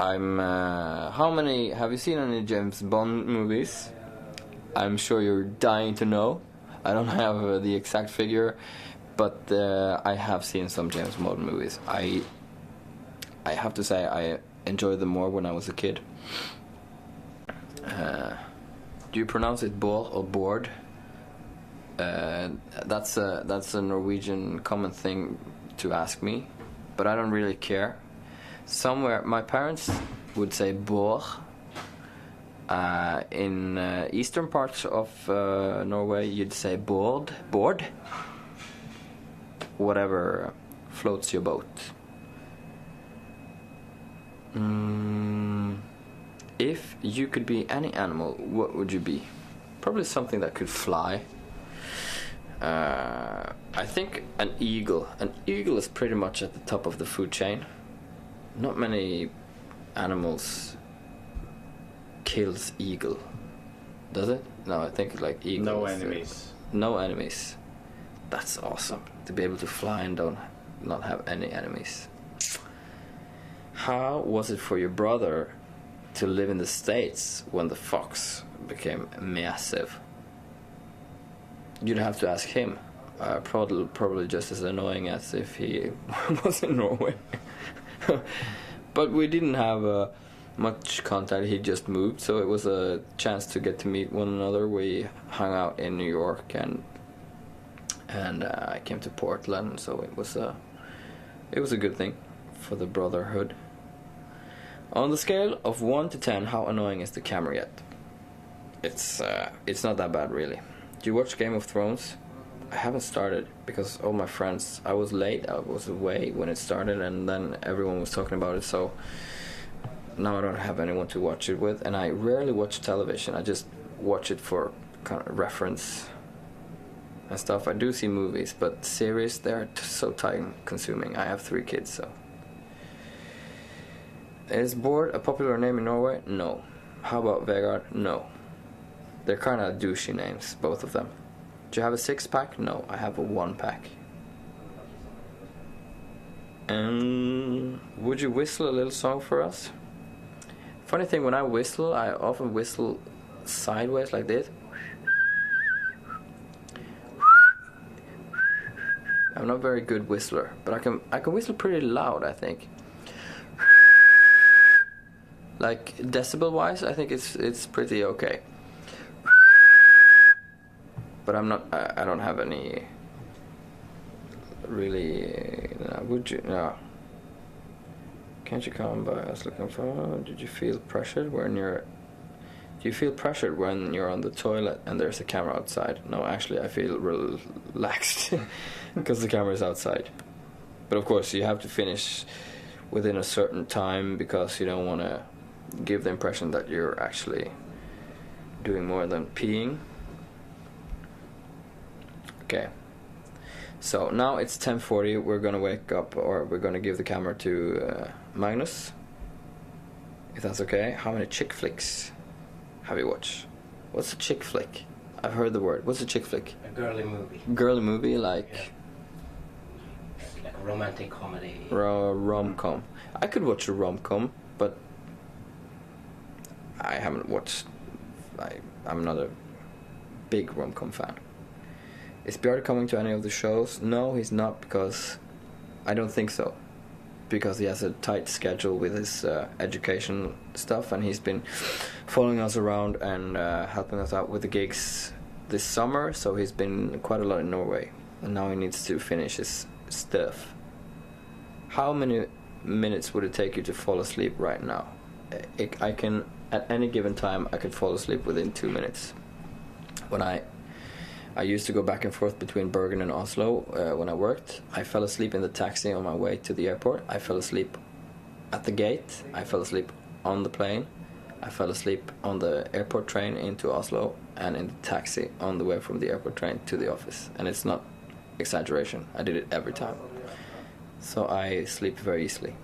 How many have you seen any James Bond movies? I'm sure you're dying to know. I don't have the exact figure, but I have seen some James Bond movies. I have to say I enjoyed them more when I was a kid. Do you pronounce it Bård or Bård? That's a Norwegian common thing to ask me, but I don't really care. Somewhere my parents would say Bård. In eastern parts of Norway, you'd say Bård. Bård. Whatever floats your boat. If you could be any animal, what would you be? Probably something that could fly. I think an eagle. An eagle is pretty much at the top of the food chain. Not many animals kills eagle, does it? No, I think like eagle. No enemies. No enemies. That's awesome to be able to fly and not have any enemies. How was it for your brother to live in the States when the fox became massive? You'd have to ask him. Probably just as annoying as if he was in Norway. But we didn't have much contact. He just moved, so it was a chance to get to meet one another. We hung out in New York, and I came to Portland, so it was a good thing for the brotherhood. On the scale of 1 to 10, how annoying is the camera yet? It's not that bad, really. Do you watch Game of Thrones? I haven't started because all my friends, I was late, I was away when it started, and then everyone was talking about it, so now I don't have anyone to watch it with. And I rarely watch television. I just watch it for kind of reference and stuff. I do see movies, but series, they're so time consuming. I have 3 kids, so. Is Bård a popular name in Norway? No. How about Vegard? No. They're kind of douchey names, both of them. Do you have a 6-pack? No, I have a 1-pack. And would you whistle a little song for us? Funny thing, when I whistle, I often whistle sideways like this. I'm not a very good whistler, but I can whistle pretty loud, I think. Like decibel wise, I think it's pretty okay. But I don't have any really. Would you? No. Can't you come by us looking for? Did you feel pressured when you're? Do you feel pressured when you're on the toilet and there's a camera outside? No, actually, I feel relaxed because the camera is outside. But of course, you have to finish within a certain time because you don't want to give the impression that you're actually doing more than peeing. Okay, so now it's 10:40. We're gonna wake up, or we're gonna give the camera to Magnus, if that's okay. How many chick flicks have you watched? What's a chick flick? I've heard the word. What's a chick flick? A girly movie. Girly movie, like. Yeah. Like a romantic comedy. Rom-com. I could watch a rom-com, but I haven't watched. I'm not a big rom-com fan. Is Björn coming to any of the shows? No, he's not, because I don't think so. Because he has a tight schedule with his education stuff, and he's been following us around and helping us out with the gigs this summer, so he's been quite a lot in Norway. And now he needs to finish his stuff. How many minutes would it take you to fall asleep right now? I can, at any given time, I could fall asleep within 2 minutes. When I used to go back and forth between Bergen and Oslo when I worked. I fell asleep in the taxi on my way to the airport. I fell asleep at the gate. I fell asleep on the plane. I fell asleep on the airport train into Oslo, and in the taxi on the way from the airport train to the office. And it's not exaggeration. I did it every time. So I sleep very easily.